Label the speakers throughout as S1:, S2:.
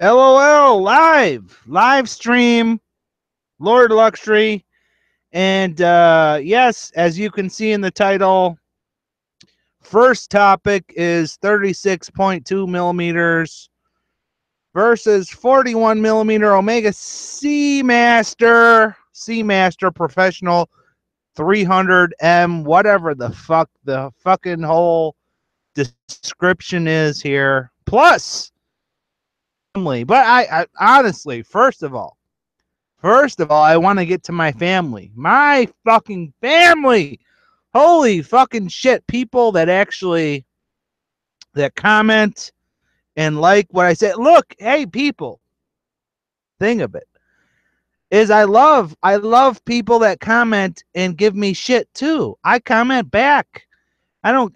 S1: LOL live stream, Lord Luxury, and yes, as you can see in the title, first topic is 36.2 millimeters versus 41 millimeter Omega Seamaster Professional 300M, whatever the fuck the fucking whole description is here. Plus family, but I honestly, first of all, I want to get to my family. My fucking family. Holy fucking shit. People that actually that comment and like what I say. Look, hey people, thing of it is I love people that comment and give me shit too. I comment back. I don't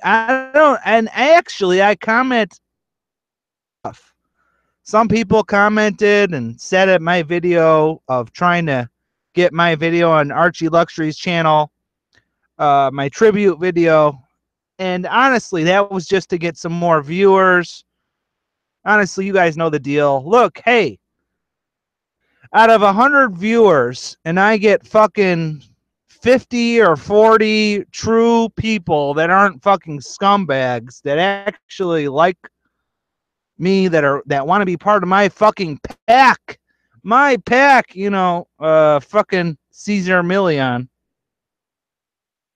S1: and actually I comment stuff. Some people commented and said at my video of trying to get my video on Archie Luxury's channel, my tribute video. And honestly, that was just to get some more viewers. Honestly, you guys know the deal. Look, hey, out of 100 viewers, and I get fucking 50 or 40 true people that aren't fucking scumbags that actually like me, that want to be part of my fucking pack. My pack, fucking Caesar Million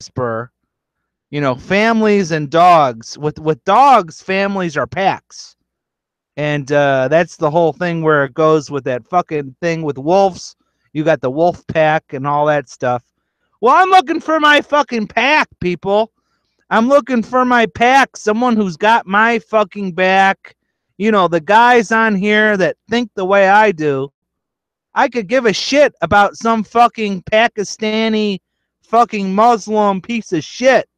S1: Spur. Families and dogs. With dogs, families are packs. And that's the whole thing where it goes with that fucking thing with wolves. You got the wolf pack and all that stuff. Well, I'm looking for my fucking pack, people. I'm looking for my pack. Someone who's got my fucking back. The guys on here that think the way I do. I could give a shit about some fucking Pakistani fucking Muslim piece of shit.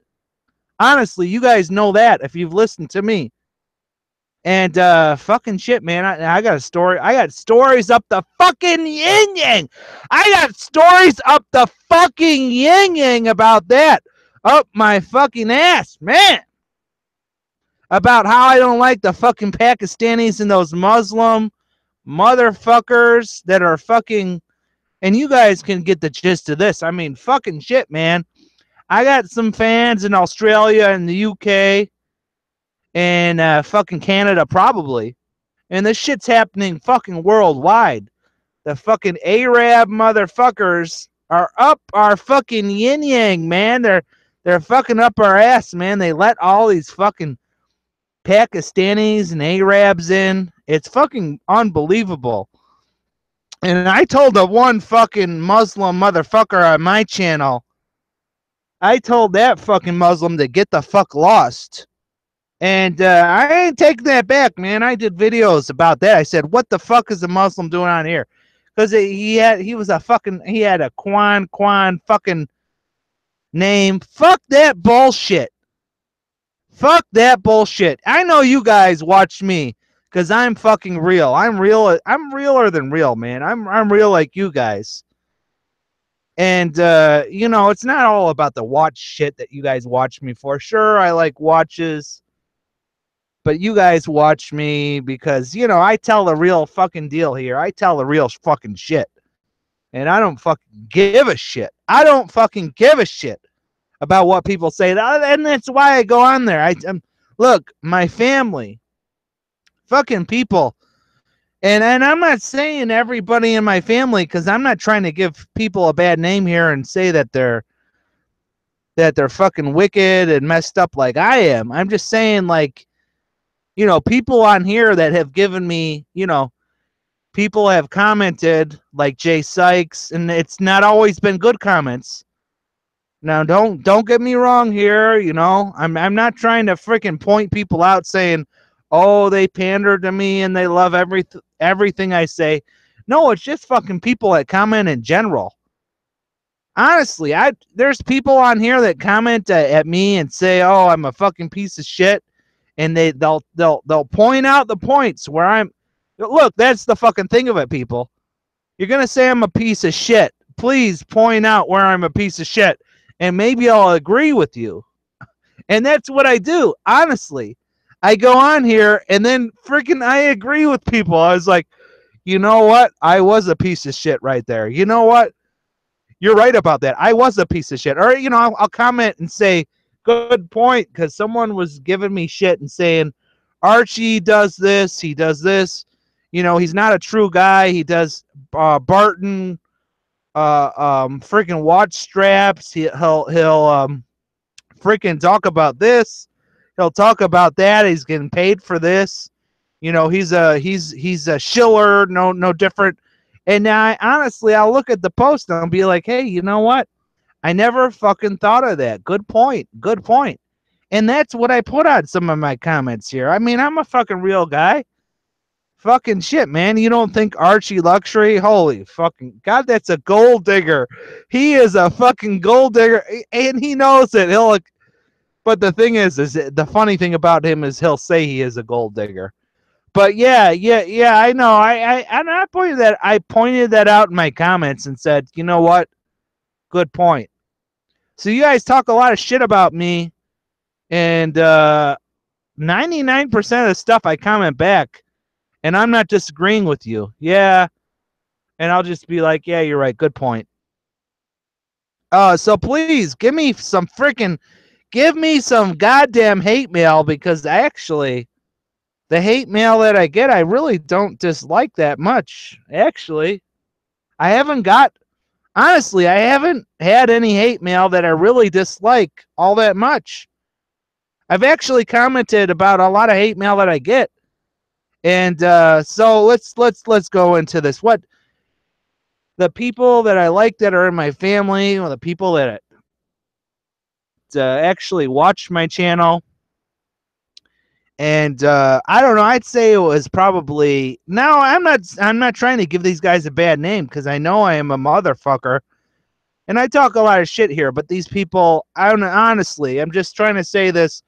S1: Honestly, you guys know that if you've listened to me. And fucking shit, man. I got a story. I got stories up the fucking yin yang. I got stories up the fucking yin yang about that. Up my fucking ass, man. About how I don't like the fucking Pakistanis and those Muslim motherfuckers that are fucking. And you guys can get the gist of this. I mean, fucking shit, man. I got some fans in Australia and the UK and fucking Canada probably. And this shit's happening fucking worldwide. The fucking Arab motherfuckers are up our fucking yin yang, man. They're fucking up our ass, man. They let all these fucking Pakistanis and Arabs in. It's fucking unbelievable. And I told the one fucking Muslim motherfucker on my channel, I told that fucking Muslim to get the fuck lost. And I ain't taking that back, man. I did videos about that. I said, what the fuck is a Muslim doing on here? Because he had a Quan fucking name. Fuck that bullshit. Fuck that bullshit. I know you guys watch me because I'm fucking real. I'm real. I'm realer than real, man. I'm real like you guys. And it's not all about the watch shit that you guys watch me for. Sure, I like watches, but you guys watch me because I tell the real fucking deal here. I tell the real fucking shit, and I don't fucking give a shit. I don't fucking give a shit about what people say, and that's why I go on there. Look, my family, fucking people, and I'm not saying everybody in my family because I'm not trying to give people a bad name here and say that they're fucking wicked and messed up like I am. I'm just saying, like, people on here that have given me, people have commented like Jay Sykes, and it's not always been good comments. Now, don't get me wrong here. I'm not trying to freaking point people out saying, oh, they pander to me and they love everything I say. No, it's just fucking people that comment in general. Honestly, there's people on here that comment at me and say, oh, I'm a fucking piece of shit, and they'll point out the points where I'm. Look, that's the fucking thing of it, people. You're gonna say I'm a piece of shit. Please point out where I'm a piece of shit, and maybe I'll agree with you. And that's what I do, honestly. I go on here, and then freaking I agree with people. I was like, You know what? I was a piece of shit right there. You know what? You're right about that. I was a piece of shit. Or, I'll comment and say, good point, because someone was giving me shit and saying, Archie does this, he does this. He's not a true guy. He does Barton freaking watch straps. He'll freaking talk about this. He'll talk about that. He's getting paid for this. He's a shiller, no different. And now I'll look at the post and I'll be like, hey, you know what? I never fucking thought of that. Good point. Good point. And that's what I put on some of my comments here. I mean, I'm a fucking real guy. Fucking shit, man. You don't think Archie Luxury? Holy fucking God, that's a gold digger. He is a fucking gold digger, and he knows it. But the thing is the funny thing about him is he'll say he is a gold digger. But yeah, I know. I pointed that out in my comments and said, you know what? Good point. So you guys talk a lot of shit about me, and 99% of the stuff I comment back, and I'm not disagreeing with you. Yeah, and I'll just be like, yeah, you're right. Good point. So please give me some goddamn hate mail, because actually, the hate mail that I get, I really don't dislike that much. Actually, honestly, I haven't had any hate mail that I really dislike all that much. I've actually commented about a lot of hate mail that I get. And so let's go into this. What the people that I like that are in my family, or the people that actually watch my channel, and I don't know. I'd say it was probably. Now I'm not trying to give these guys a bad name, because I know I am a motherfucker, and I talk a lot of shit here. But these people, honestly, I'm just trying to say this,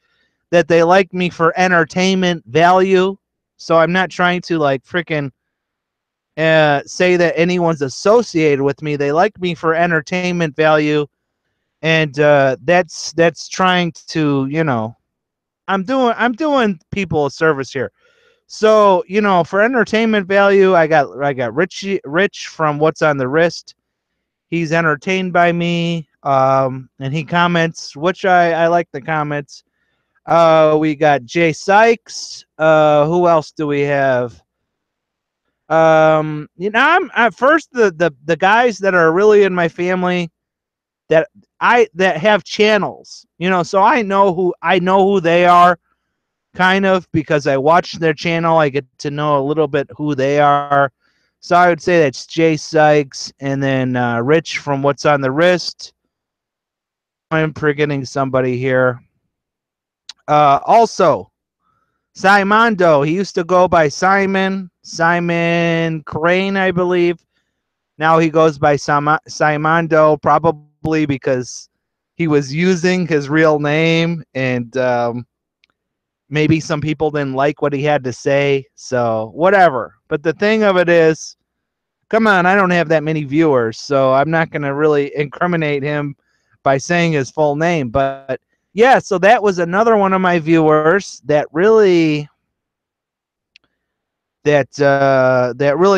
S1: that they like me for entertainment value. So I'm not trying to like freaking say that anyone's associated with me. They like me for entertainment value, and that's trying to, I'm doing people a service here. So for entertainment value, I got Rich from What's on the Wrist. He's entertained by me, and he comments, which I like the comments. We got Jay Sykes. Who else do we have? I'm at first the guys that are really in my family that have channels, so I know who they are, kind of, because I watch their channel. I get to know a little bit who they are. So I would say that's Jay Sykes, and then Rich from What's on the Wrist. I'm forgetting somebody here. Also, Simondo. He used to go by Simon Crane, I believe. Now he goes by Simondo, probably because he was using his real name, and maybe some people didn't like what he had to say. So whatever. But the thing of it is, come on, I don't have that many viewers, so I'm not going to really incriminate him by saying his full name. But yeah, so that was another one of my viewers that really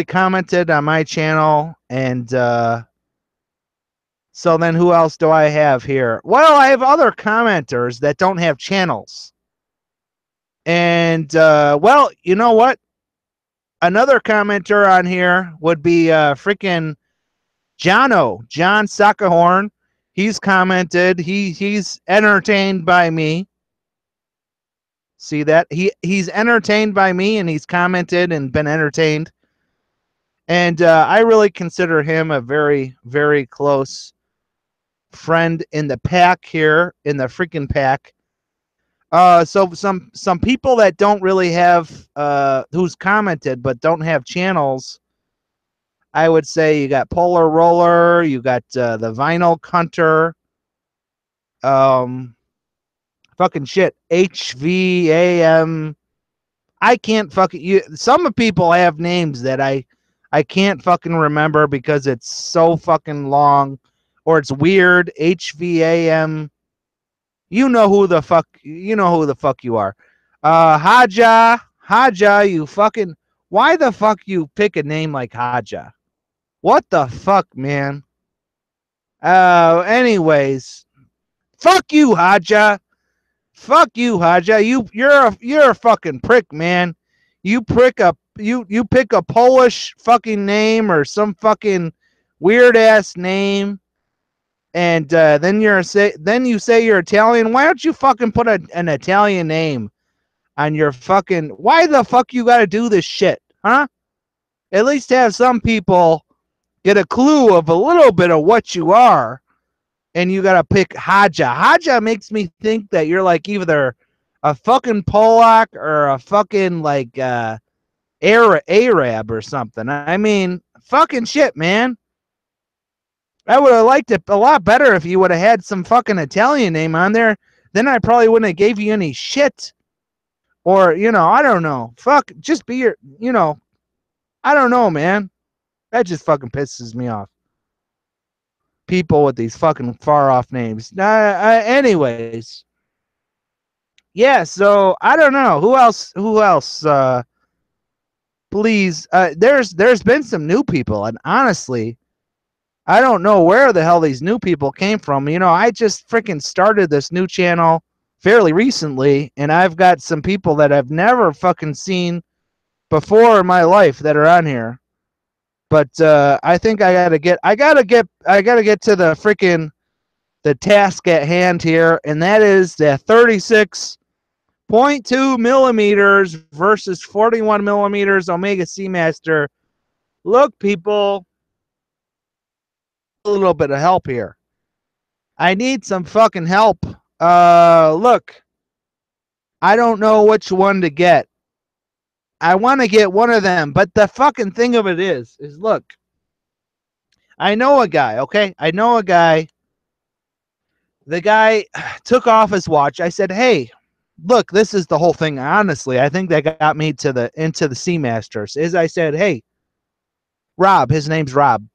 S1: commented on my channel. And so then who else do I have here? Well, I have other commenters that don't have channels. And well, you know what? Another commenter on here would be freaking John Sakahorn. He's commented. He's entertained by me. See that? He's entertained by me, and he's commented and been entertained. And I really consider him a very, very close friend in the pack here, in the freaking pack. So some people that don't really have who's commented but don't have channels, I would say you got Polar Roller, you got the Vinyl Hunter, fucking shit, HVAM. I can't fucking you. Some people have names that I can't fucking remember because it's so fucking long, or it's weird. HVAM. You know who the fuck you are. Haja, you fucking. Why the fuck you pick a name like Haja? What the fuck, man? Anyways, fuck you, Haja. Fuck you, Haja. You're a fucking prick, man. You pick a Polish fucking name or some fucking weird ass name, and then you say you're Italian. Why don't you fucking put an Italian name on your fucking? Why the fuck you got to do this shit, huh? At least have some people get a clue of a little bit of what you are, and you got to pick Haja. Haja makes me think that you're like either a fucking Polak or a fucking like Arab or something. I mean, fucking shit, man. I would have liked it a lot better if you would have had some fucking Italian name on there. Then I probably wouldn't have gave you any shit. Or, I don't know. Fuck, just be I don't know, man. That just fucking pisses me off. People with these fucking far off names. Anyways. Yeah, so I don't know. Who else? Please. There's been some new people, and honestly, I don't know where the hell these new people came from. I just freaking started this new channel fairly recently, and I've got some people that I've never fucking seen before in my life that are on here. But I think I gotta get to the task at hand here, and that is the 36.2 millimeters versus 41 millimeters Omega Seamaster. Look, people, a little bit of help here. I need some fucking help. Look, I don't know which one to get. I want to get one of them, but the fucking thing of it is look, I know a guy, okay? I know a guy. The guy took off his watch. I said, hey, look, this is the whole thing. Honestly, I think that got me into the Seamasters. Is I said, hey, Rob, his name's Rob.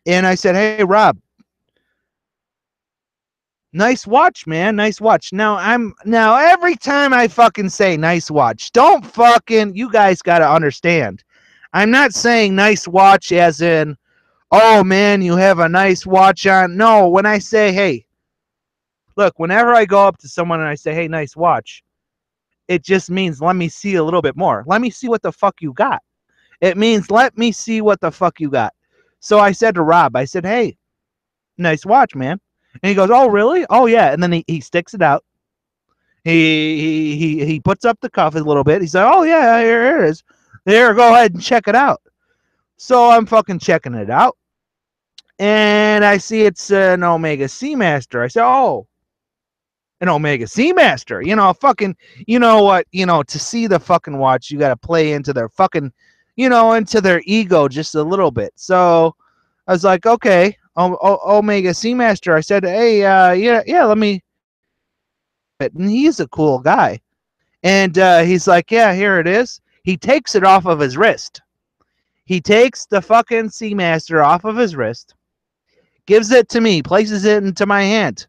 S1: And I said, hey, Rob, nice watch, man. Nice watch. Now every time I fucking say nice watch, don't fucking, you guys got to understand. I'm not saying nice watch as in, oh man, you have a nice watch on. No, when I say, hey, look, whenever I go up to someone and I say, hey, nice watch, it just means let me see a little bit more. Let me see what the fuck you got. It means let me see what the fuck you got. So I said to Rob, I said, hey, nice watch, man. And he goes, oh, really? Oh, yeah. And then he sticks it out. He puts up the cuff a little bit. He said, oh, yeah, here it is. There, go ahead and check it out. So I'm fucking checking it out. And I see it's an Omega Seamaster. I said, oh, an Omega Seamaster. Fucking, you know what? To see the fucking watch, you got to play into their fucking, into their ego just a little bit. So I was like, okay, Omega Seamaster. I said, hey, yeah, let me. And he's a cool guy. And he's like, yeah, here it is. He takes it off of his wrist. He takes the fucking Seamaster off of his wrist, gives it to me, places it into my hand.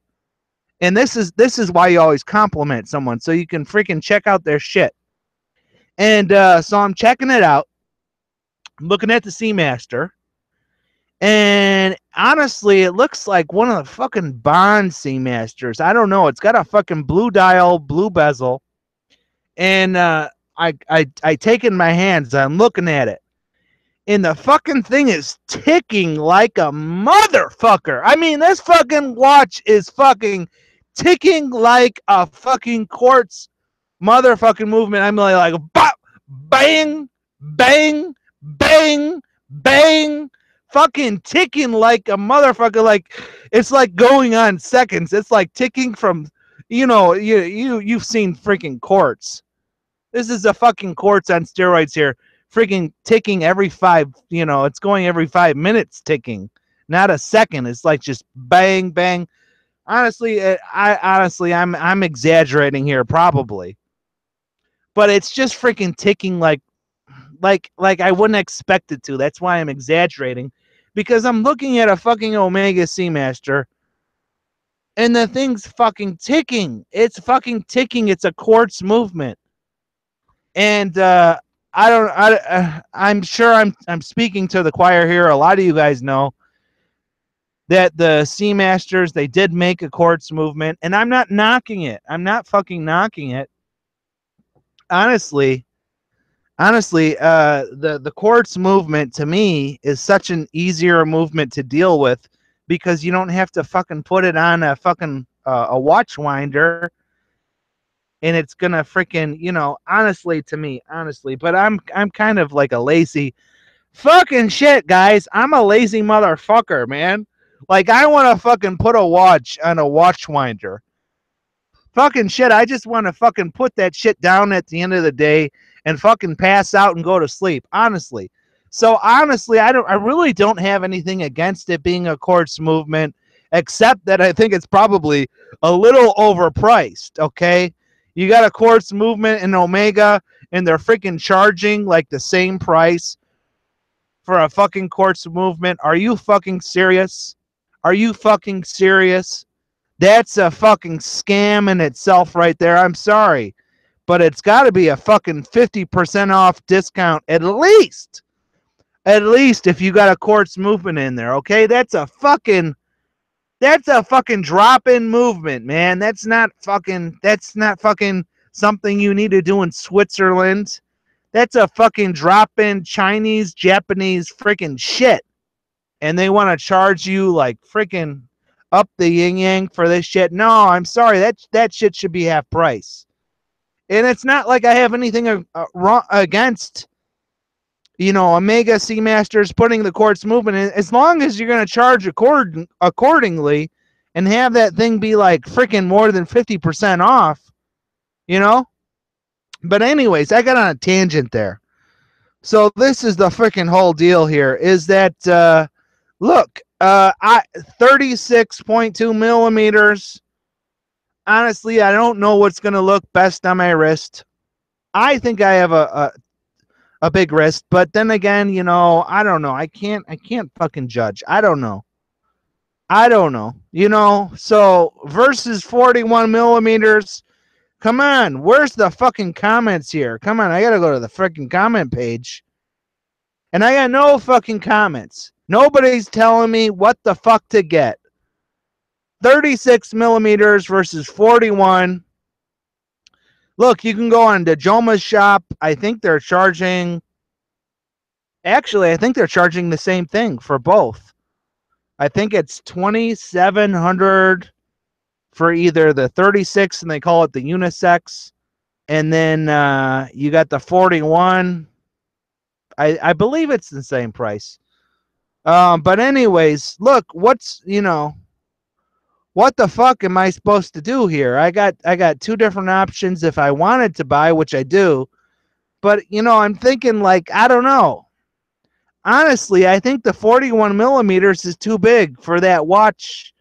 S1: And this is why you always compliment someone, so you can freaking check out their shit. And so I'm checking it out, looking at the Seamaster, and honestly, it looks like one of the fucking Bond Seamasters. I don't know. It's got a fucking blue dial, blue bezel, and I take it in my hands. I'm looking at it, and the fucking thing is ticking like a motherfucker. I mean, this fucking watch is fucking ticking like a fucking quartz motherfucking movement. I'm like bop, bang, bang, bang, bang, fucking ticking like a motherfucker. Like it's like going on seconds. It's like ticking from, you've seen freaking quartz. This is a fucking quartz on steroids here. Freaking ticking every it's going every 5 minutes ticking, not a second. It's like just bang, bang. Honestly, I'm exaggerating here probably, but it's just freaking ticking like I wouldn't expect it to. That's why I'm exaggerating, because I'm looking at a fucking Omega Seamaster, and the thing's fucking ticking. It's fucking ticking. It's a quartz movement, and I don't. I'm sure I'm speaking to the choir here. A lot of you guys know that the Seamasters, they did make a quartz movement, and I'm not knocking it. I'm not fucking knocking it. Honestly, the quartz movement to me is such an easier movement to deal with because you don't have to fucking put it on a fucking a watch winder, and it's gonna freaking, honestly, to me, honestly, but I'm kind of like a lazy fucking shit, guys. I'm a lazy motherfucker, man. Like, I want to fucking put a watch on a watch winder. Fucking shit. I just want to fucking put that shit down at the end of the day and fucking pass out and go to sleep. Honestly. So honestly, I really don't have anything against it being a quartz movement, except that I think it's probably a little overpriced. Okay. You got a quartz movement in Omega, and they're freaking charging like the same price for a fucking quartz movement. Are you fucking serious? Are you fucking serious? That's a fucking scam in itself right there. I'm sorry. But it's got to be a fucking 50% off discount at least. At least if you got a quartz movement in there, okay? That's a fucking drop-in movement, man. That's not fucking something you need to do in Switzerland. That's a fucking drop-in Chinese, Japanese freaking shit. And they want to charge you like freaking up the yin yang for this shit. No, I'm sorry. That shit should be half price. And it's not like I have anything wrong against, Omega Seamasters putting the quartz movement in, as long as you're going to charge accordingly and have that thing be like freaking more than 50% off, you know? But anyways, I got on a tangent there. So this is the freaking whole deal here is that, look, 36.2 millimeters. Honestly, I don't know what's going to look best on my wrist. I think I have a big wrist, but then again, I don't know. I can't fucking judge. I don't know. So versus 41 millimeters. Come on, where's the fucking comments here? Come on, I gotta go to the freaking comment page. And I got no fucking comments. Nobody's telling me what the fuck to get. 36 millimeters versus 41. Look, you can go on Dajoma's shop. I think they're charging. Actually, I think they're charging the same thing for both. I think it's 2,700 for either the 36, and they call it the unisex, and then you got the 41. I believe it's the same price. But anyways, look, what the fuck am I supposed to do here? I got two different options if I wanted to buy, which I do. But I'm thinking, like, I don't know. Honestly, I think the 41 millimeters is too big for that watch.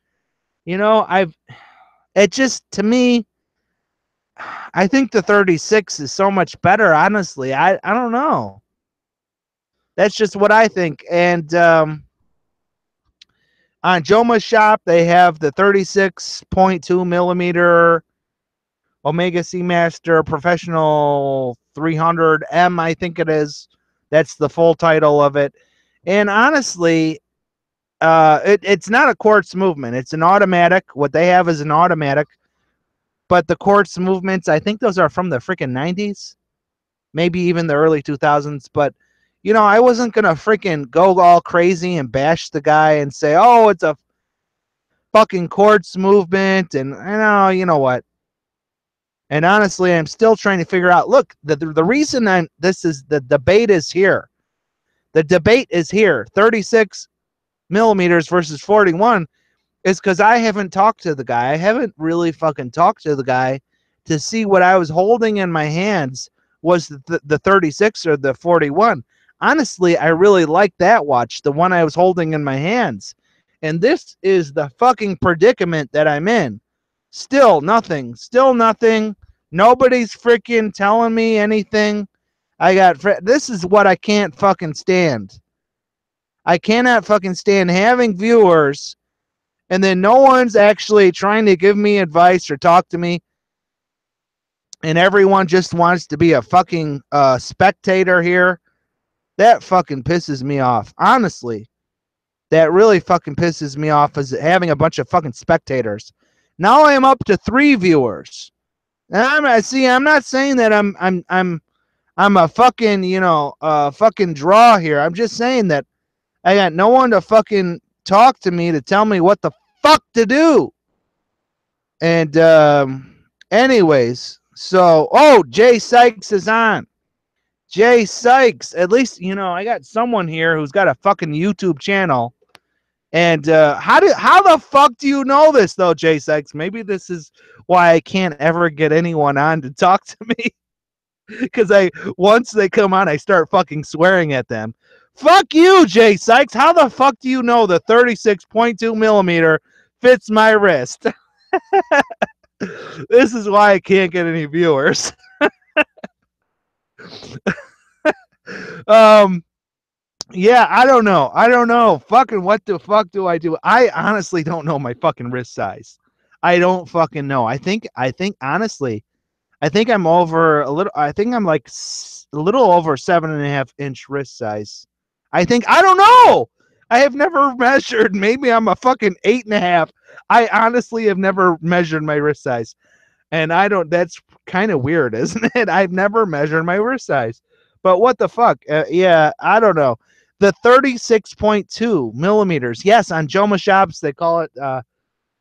S1: It just, to me, I think the 36 is so much better. Honestly, I don't know. That's just what I think. And on Joma's shop, they have the 36.2 millimeter Omega Seamaster Professional 300M, I think it is. That's the full title of it. And honestly, it's not a quartz movement. It's an automatic. What they have is an automatic. But the quartz movements, I think those are from the freaking 90s, maybe even the early 2000s. But, I wasn't going to freaking go all crazy and bash the guy and say, oh, it's a fucking quartz movement. And, you know what? And honestly, I'm still trying to figure out, look, the reason the debate is here. The debate is here. 36 millimeters versus 41 is because I haven't talked to the guy. I haven't really fucking talked to the guy to see what I was holding in my hands was the 36 or the 41. Honestly, I really like that watch, the one I was holding in my hands. And this is the fucking predicament that I'm in. Still nothing. Nobody's freaking telling me anything. This is what I can't fucking stand. I cannot fucking stand having viewers and then no one's actually trying to give me advice or talk to me. and everyone just wants to be a fucking spectator here. That fucking pisses me off. Honestly, that really fucking pisses me off is having a bunch of fucking spectators. Now I am up to 3 viewers. And I'm not saying that I'm a fucking, fucking draw here. I'm just saying that I got no one to fucking talk to me to tell me what the fuck to do. And anyways, so Jay Sykes is on. Jay Sykes, at least I got someone here who's got a fucking YouTube channel. And how the fuck do you know this though, Jay Sykes? Maybe this is why I can't ever get anyone on to talk to me. Because once they come on, I start fucking swearing at them. Fuck you, Jay Sykes. How the fuck do you know the 36.2 millimeter fits my wrist? This is why I can't get any viewers. Yeah, I don't know. Fucking what the fuck do I do? I honestly don't know my fucking wrist size. I don't fucking know. I think honestly, I think I'm over a little. I think I'm like a little over 7.5-inch wrist size. I don't know. I have never measured. Maybe I'm a fucking 8.5. I honestly have never measured my wrist size, and I don't. That's kind of weird, isn't it? I've never measured my wrist size. But what the fuck? Yeah, I don't know. The 36.2 millimeters. Yes, on Joma shops they call it the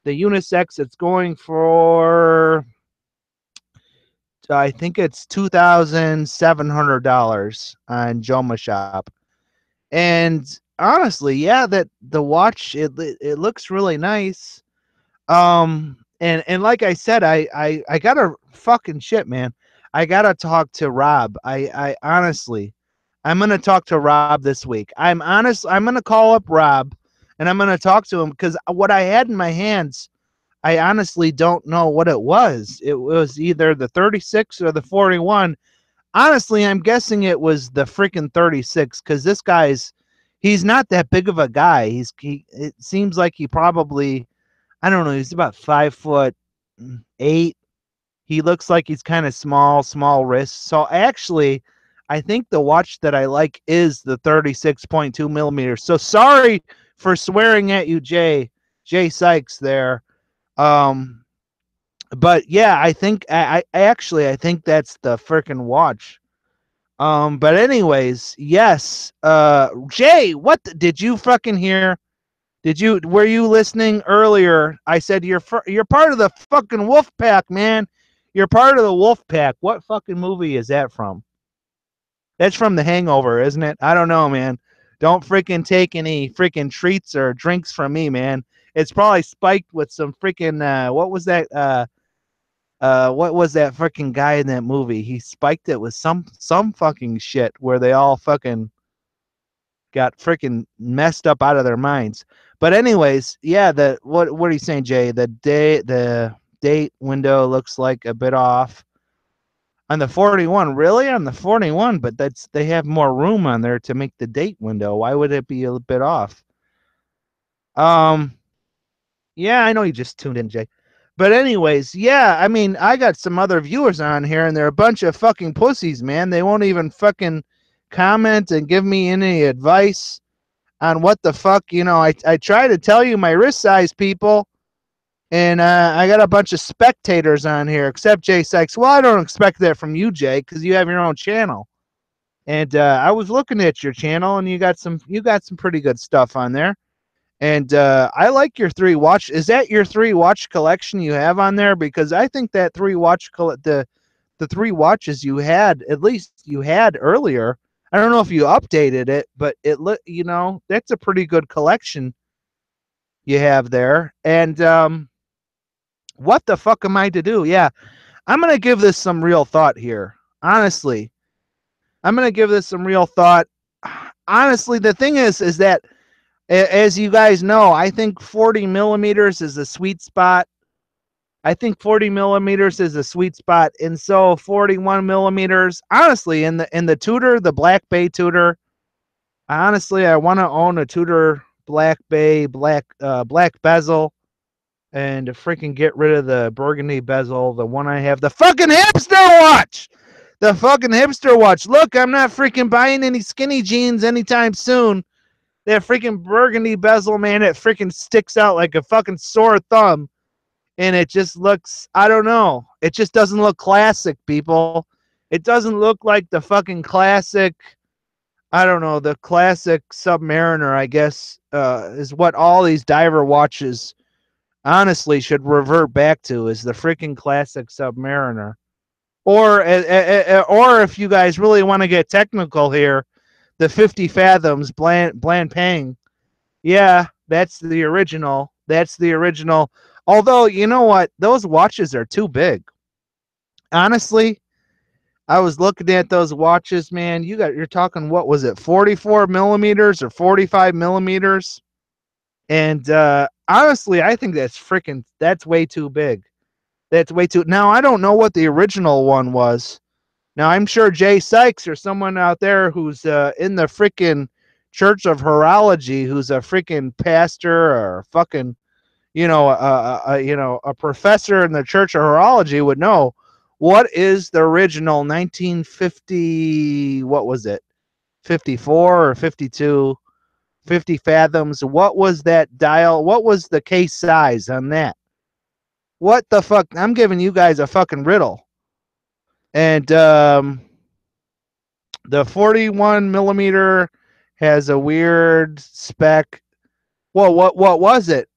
S1: unisex. It's going for I think it's $2,700 on Joma shop. And honestly, yeah, that the watch it looks really nice. And like I said, I gotta fucking shit, man. I gotta talk to Rob. I honestly, I'm gonna talk to Rob this week. I'm gonna call up Rob, and I'm gonna talk to him because what I had in my hands, I honestly don't know what it was. It was either the 36 or the 41. Honestly, I'm guessing it was the freaking 36 because he's not that big of a guy. It seems like he probably, I don't know, he's about 5'8". He looks like he's kind of small wrists. So actually, I think the watch that I like is the 36.2 millimeters. So sorry for swearing at you, Jay Sykes there. But yeah, I think I actually I think that's the freaking watch. But anyways, yes. Jay, what did you fucking hear? Were you listening earlier? I said you're part of the fucking wolf pack, man. You're part of the wolf pack. What fucking movie is that from? That's from The Hangover, isn't it? I don't know, man. Don't freaking take any freaking treats or drinks from me, man. It's probably spiked with some freaking what was that freaking guy in that movie? He spiked it with some fucking shit where they all fucking got freaking messed up out of their minds. But anyways, yeah, what are you saying, Jay? The date window looks like a bit off. On the 41, really? On the 41, but they have more room on there to make the date window. Why would it be a bit off? Yeah, I know you just tuned in, Jay. But anyways, yeah, I mean, I got some other viewers on here, and they're a bunch of fucking pussies, man. They won't even fucking comment and give me any advice on what the fuck, I try to tell you my wrist size, people, and I got a bunch of spectators on here, except Jay Sykes. Well, I don't expect that from you, Jay, because you have your own channel. And I was looking at your channel, and you got some pretty good stuff on there. And I like your 3 watch. Is that your 3 watch collection you have on there? Because I think that 3 watch the 3 watches you had, at least you had earlier. I don't know if you updated it, but that's a pretty good collection you have there. And what the fuck am I to do? Yeah, I'm gonna give this some real thought here. Honestly, I'm gonna give this some real thought. Honestly, the thing is that, as you guys know, I think 40 millimeters is a sweet spot. I think 40 millimeters is a sweet spot. And so 41 millimeters, honestly, in the Tudor, the Black Bay Tudor, honestly, I want to own a Tudor Black Bay, black bezel. and to freaking get rid of the burgundy bezel, the one I have, the fucking hipster watch. The fucking hipster watch. Look, I'm not freaking buying any skinny jeans anytime soon. That freaking burgundy bezel, man, it freaking sticks out like a fucking sore thumb. And it just looks, I don't know. It just doesn't look classic, people. It doesn't look like the fucking classic, I don't know, the classic Submariner, I guess, is what all these diver watches honestly should revert back to, is the freaking classic Submariner. Or if you guys really want to get technical here, the 50 Fathoms Blancpain. Yeah, that's the original. That's the original. Although, you know what? Those watches are too big. Honestly, I was looking at those watches, man. You're talking, what was it, 44 millimeters or 45 millimeters? And honestly, I think that's way too big. That's way too. Now, I don't know what the original one was. Now, I'm sure Jay Sykes or someone out there who's in the freaking Church of Horology, who's a freaking pastor or fucking, a professor in the Church of Horology would know what is the original 1950, what was it, 54 or 52, 50 fathoms. What was that dial? What was the case size on that? What the fuck? I'm giving you guys a fucking riddle. And the 41 millimeter has a weird spec. Well, what was it?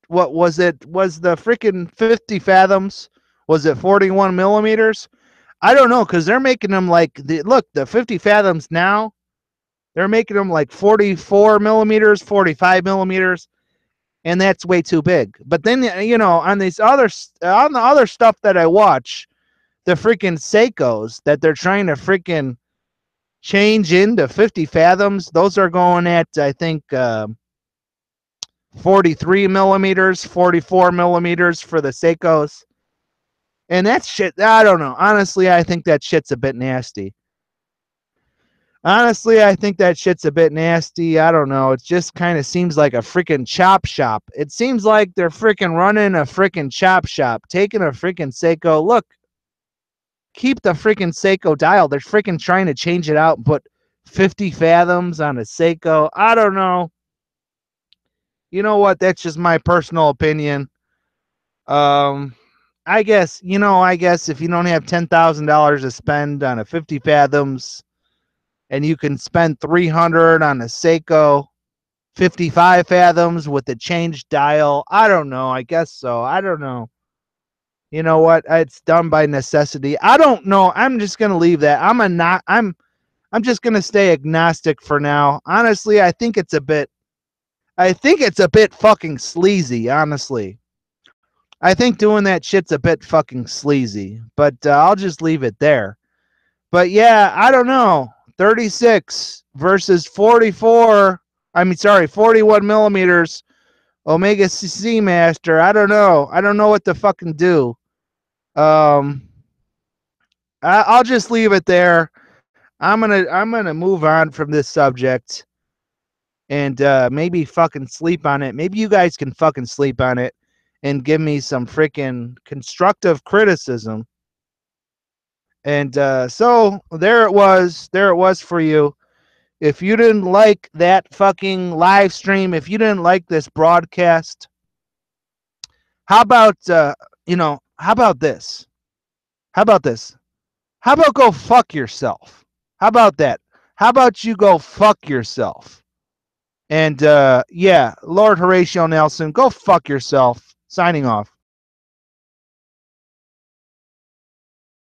S1: What was it? Was the freaking 50 fathoms? Was it 41 millimeters? I don't know, because they're making them like the 50 fathoms now. They're making them like 44 millimeters, 45 millimeters, and that's way too big. But then on the other stuff that I watch, the freaking Seikos that they're trying to freaking change into 50 fathoms, those are going at, I think, 43 millimeters, 44 millimeters for the Seikos. And that shit, I don't know. Honestly, I think that shit's a bit nasty. Honestly, I think that shit's a bit nasty. I don't know. It just kind of seems like a freaking chop shop. It seems like they're freaking running a freaking chop shop, taking a freaking Seiko. Look, keep the freaking Seiko dial. They're freaking trying to change it out and put 50 fathoms on a Seiko. I don't know. You know what? That's just my personal opinion. I guess if you don't have $10,000 to spend on a 50 fathoms, and you can spend 300 on a Seiko 55 fathoms with the changed dial. I don't know. I guess so. I don't know. You know what? It's done by necessity. I don't know. I'm just gonna leave that. I'm just gonna stay agnostic for now. Honestly, I think it's a bit fucking sleazy, honestly. I think doing that shit's a bit fucking sleazy, but I'll just leave it there. But yeah, I don't know. 36 versus 44. 41 millimeters Omega Seamaster. I don't know. I don't know what to fucking do. I'll just leave it there. I'm gonna move on from this subject and maybe fucking sleep on it. Maybe you guys can fucking sleep on it and give me some freaking constructive criticism. And so there it was. There it was for you. If you didn't like that fucking live stream, if you didn't like this broadcast, how about how about this? How about this? How about go fuck yourself? How about that? How about you go fuck yourself? And yeah, Lord Horatio Nelson, go fuck yourself. Signing off.